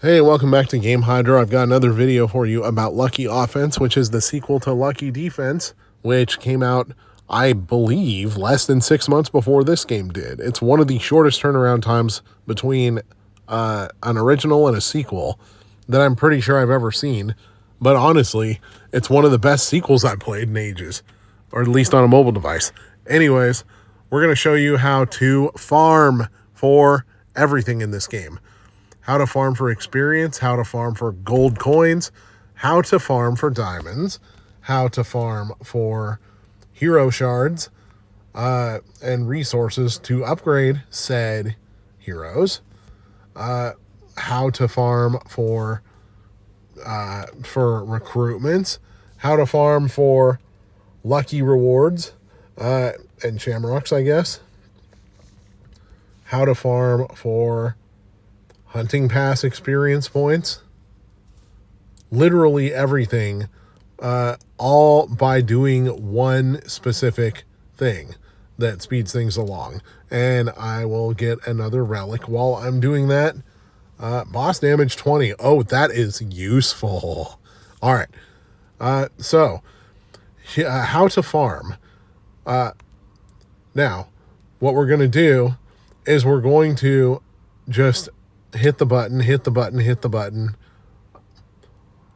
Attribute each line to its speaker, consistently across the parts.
Speaker 1: Hey, welcome back to Game Hydro. I've got another video for you about Lucky Offense, which is the sequel to Lucky Defense, which came out, I believe, less than 6 months before this game did. It's one of the shortest turnaround times between an original and a sequel that I'm pretty sure I've ever seen. But honestly, it's one of the best sequels I've played in ages, or at least on a mobile device. Anyways, we're going to show you how to farm for everything in this game. How to farm for experience, how to farm for gold coins, how to farm for diamonds, how to farm for hero shards, and resources to upgrade said heroes, how to farm for recruitments, how to farm for lucky rewards, and shamrocks, I guess, how to farm for hunting pass experience points, literally everything, all by doing one specific thing that speeds things along. And I will get another relic while I'm doing that. Boss damage 20. Oh, that is useful. All right. So how to farm. Now, what we're going to do is we're going to just hit the button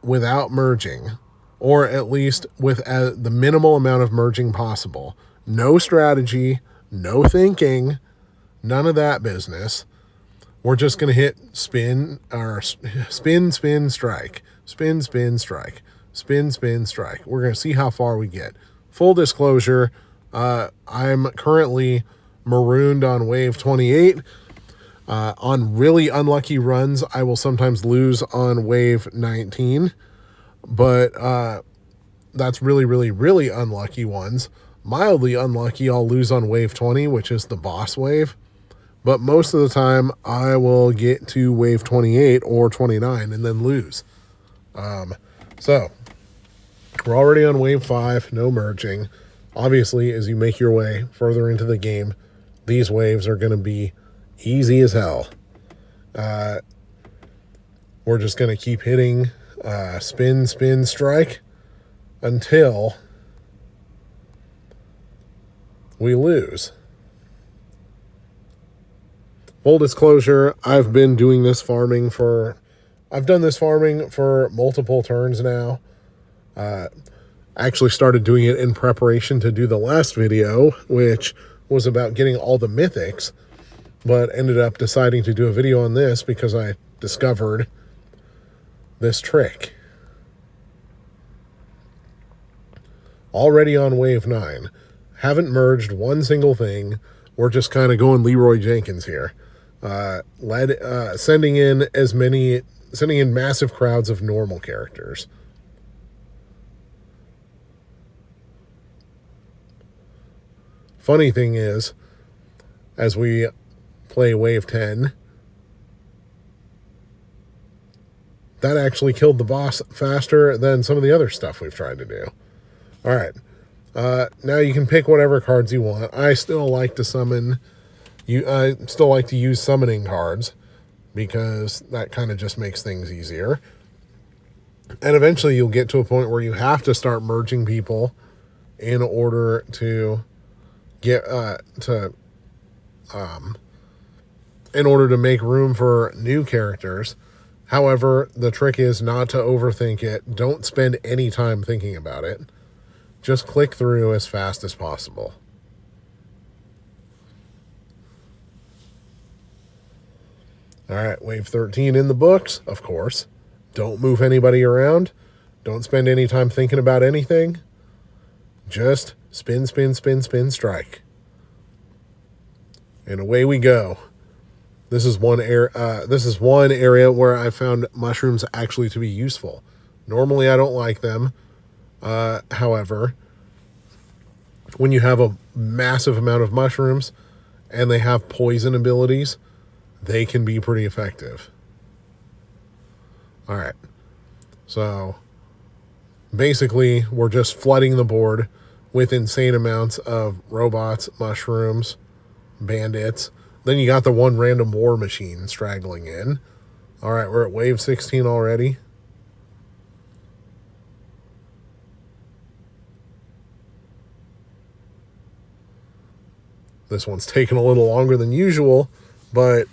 Speaker 1: without merging, or at least with the minimal amount of merging possible. No strategy, no thinking, none of that business. We're just going to hit spin, strike, spin, strike, spin, strike. We're going to see how far we get. Full disclosure, I'm currently marooned on wave 28. On really unlucky runs, I will sometimes lose on wave 19, but that's really unlucky ones. Mildly unlucky, I'll lose on wave 20, which is the boss wave, but most of the time I will get to wave 28 or 29 and then lose. So we're already on wave 5, no merging. Obviously, as you make your way further into the game, these waves are going to be easy as hell. We're just going to keep hitting spin, strike until we lose. Full disclosure, I've done this farming for multiple turns now. Actually started doing it in preparation to do the last video, which was about getting all the mythics, but ended up deciding to do a video on this because I discovered this trick. Already on wave 9. Haven't merged one single thing. We're just kind of going Leroy Jenkins here. Sending in massive crowds of normal characters. Funny thing is, as we play wave 10, that actually killed the boss faster than some of the other stuff we've tried to do. All right. Now you can pick whatever cards you want. I still like to use summoning cards because that kind of just makes things easier. And eventually you'll get to a point where you have to start merging people in order to in order to make room for new characters. However, the trick is not to overthink it. Don't spend any time thinking about it. Just click through as fast as possible. All right, wave 13 in the books, of course. Don't move anybody around. Don't spend any time thinking about anything. Just spin, strike. And away we go. This is one area where I found mushrooms actually to be useful. Normally, I don't like them. However, when you have a massive amount of mushrooms and they have poison abilities, they can be pretty effective. All right. So basically, we're just flooding the board with insane amounts of robots, mushrooms, bandits. Then you got the one random war machine straggling in. All right, we're at wave 16 already. This one's taken a little longer than usual, but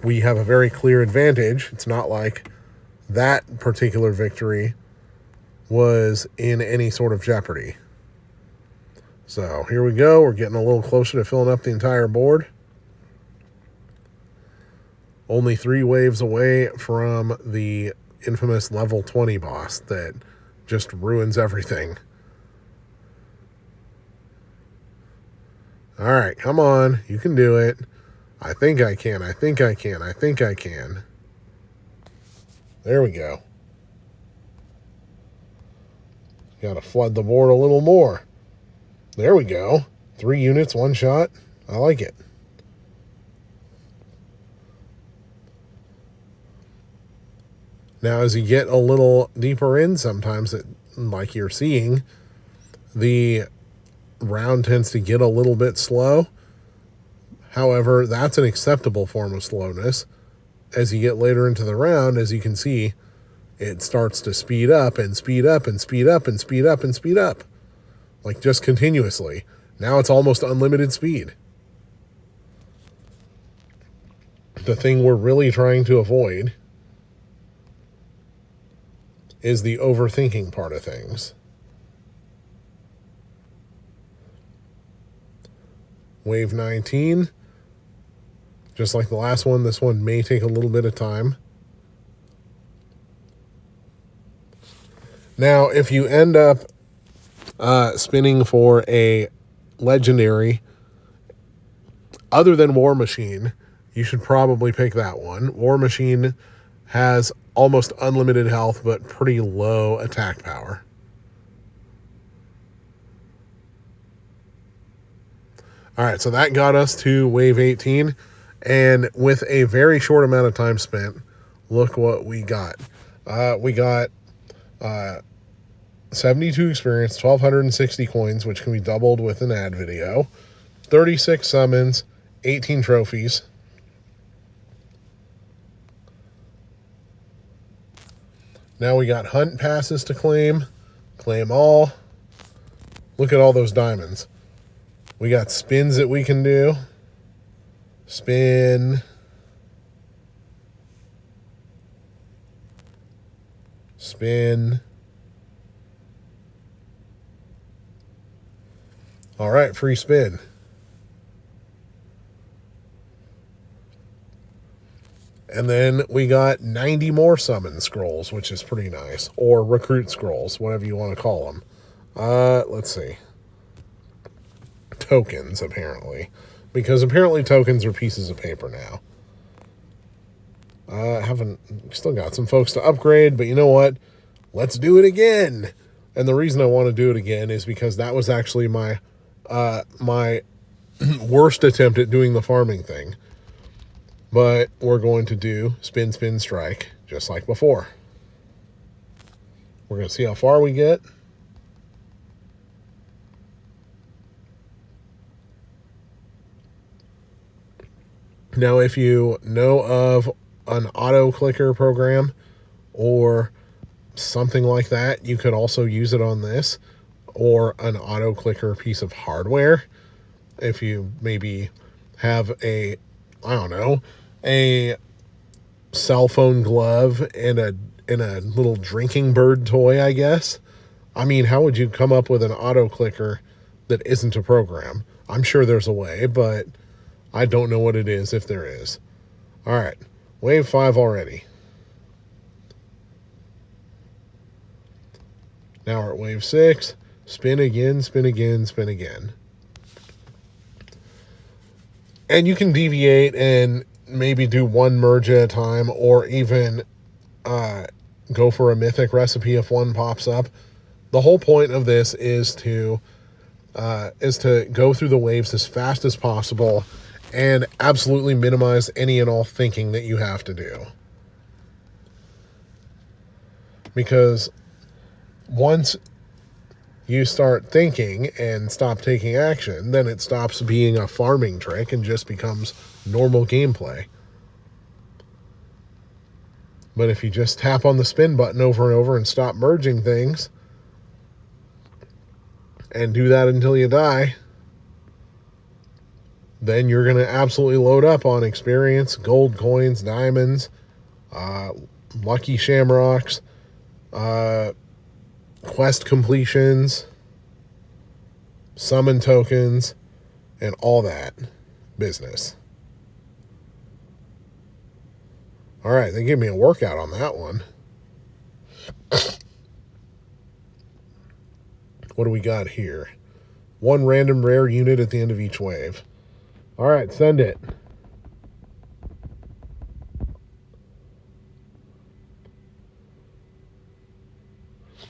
Speaker 1: we have a very clear advantage. It's not like that particular victory was in any sort of jeopardy. So here we go. We're getting a little closer to filling up the entire board. Only 3 waves away from the infamous level 20 boss that just ruins everything. All right, come on. You can do it. I think I can. I think I can. I think I can. There we go. Got to flood the board a little more. There we go. 3 units, 1 shot. I like it. Now, as you get a little deeper in, sometimes, like you're seeing, the round tends to get a little bit slow. However, that's an acceptable form of slowness. As you get later into the round, as you can see, it starts to speed up and speed up and speed up and speed up and speed up. Like just continuously. Now it's almost unlimited speed. The thing we're really trying to avoid is the overthinking part of things. Wave 19. Just like the last one, this one may take a little bit of time. Now, if you end up spinning for a legendary other than War Machine, you should probably pick that one. War Machine has almost unlimited health, but pretty low attack power. All right, so that got us to wave 18. And with a very short amount of time spent, look what we got. We got 72 experience, 1,260 coins, which can be doubled with an ad video, 36 summons, 18 trophies. Now we got hunt passes to claim all. Look at all those diamonds. We got spins that we can do. Spin. Spin. All right, free spin. And then we got 90 more summon scrolls, which is pretty nice. Or recruit scrolls, whatever you want to call them. Let's see. Tokens, apparently. Because apparently tokens are pieces of paper now. Still got some folks to upgrade, but you know what? Let's do it again. And the reason I want to do it again is because that was actually my worst attempt at doing the farming thing. But we're going to do spin, spin, strike, just like before. We're going to see how far we get. Now, if you know of an auto clicker program or something like that, you could also use it on this, or an auto clicker piece of hardware. If you maybe have a cell phone glove and a little drinking bird toy, I guess. I mean, how would you come up with an auto clicker that isn't a program? I'm sure there's a way, but I don't know what it is if there is. All right, wave 5 already. Now we're at wave 6. Spin again, spin again, spin again. And you can deviate and maybe do one merge at a time, or even go for a mythic recipe if one pops up. The whole point of this is to go through the waves as fast as possible and absolutely minimize any and all thinking that you have to do. Because once you start thinking and stop taking action, then it stops being a farming trick and just becomes normal gameplay. But if you just tap on the spin button over and over and stop merging things, and do that until you die, then you're going to absolutely load up on experience, gold coins, diamonds, lucky shamrocks, quest completions, summon tokens, and all that business. All right, they gave me a workout on that one. What do we got here? 1 random rare unit at the end of each wave. All right, send it.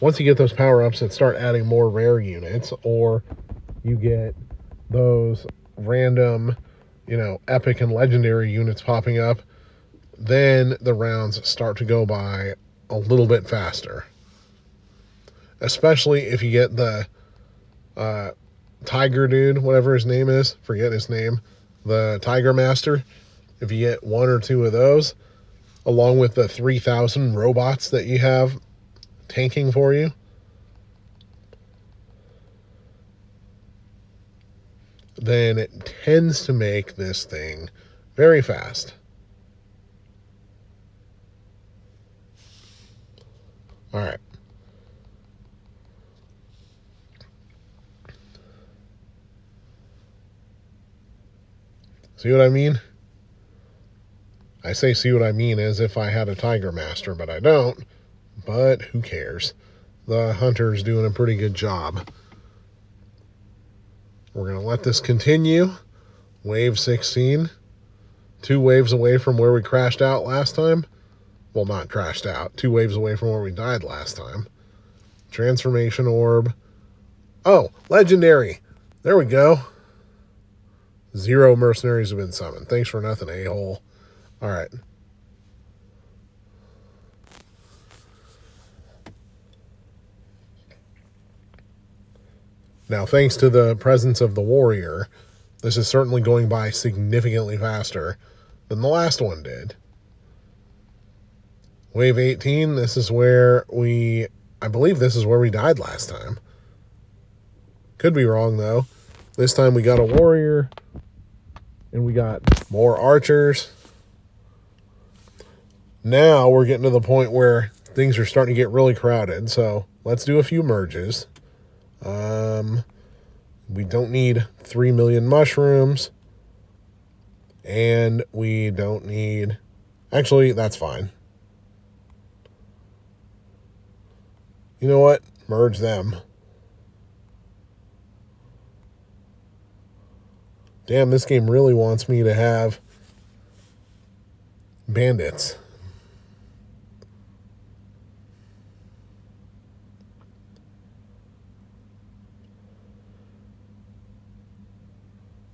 Speaker 1: Once you get those power-ups that start adding more rare units, or you get those random, epic and legendary units popping up, then the rounds start to go by a little bit faster. Especially if you get the tiger dude, whatever his name is, forget his name, the Tiger Master. If you get 1 or 2 of those, along with the 3,000 robots that you have tanking for you, then it tends to make this thing very fast. All right. See what I mean? I say see what I mean as if I had a Tiger Master, but I don't. But who cares? The hunter's doing a pretty good job. We're going to let this continue. Wave 16. 2 waves away from where we crashed out last time. Well, not crashed out. 2 waves away from where we died last time. Transformation orb. Oh, legendary. There we go. 0 mercenaries have been summoned. Thanks for nothing, a-hole. All right. Now, thanks to the presence of the warrior, this is certainly going by significantly faster than the last one did. Wave 18, this is where I believe this is where we died last time. Could be wrong, though. This time we got a warrior, and we got more archers. Now we're getting to the point where things are starting to get really crowded, so let's do a few merges. We don't need 3 million mushrooms, and we don't need... Actually, that's fine. You know what? Merge them. Damn, this game really wants me to have bandits.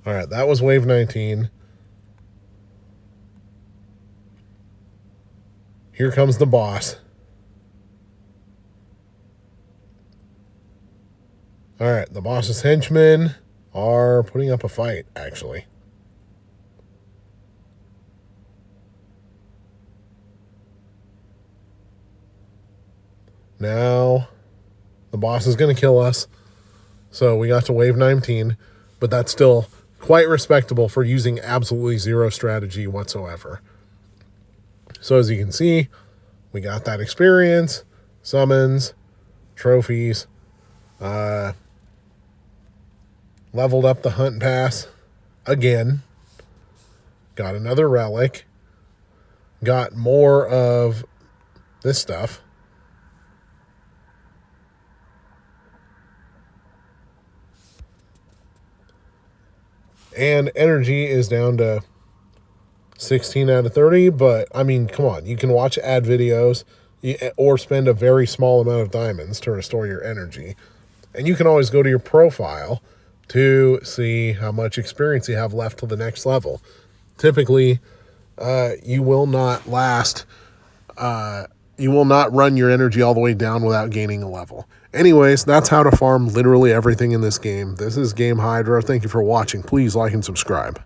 Speaker 1: All right, that was wave 19. Here comes the boss. All right, the boss's henchmen are putting up a fight, actually. Now, the boss is going to kill us. So we got to wave 19, but that's still quite respectable for using absolutely 0 strategy whatsoever. So as you can see, we got that experience, summons, trophies, leveled up the hunt pass again, got another relic, got more of this stuff. And energy is down to 16 out of 30, but I mean, come on, you can watch ad videos or spend a very small amount of diamonds to restore your energy. And you can always go to your profile to see how much experience you have left to the next level. Typically, you will not run your energy all the way down without gaining a level. Anyways, that's how to farm literally everything in this game. This is Game Hydra. Thank you for watching. Please like and subscribe.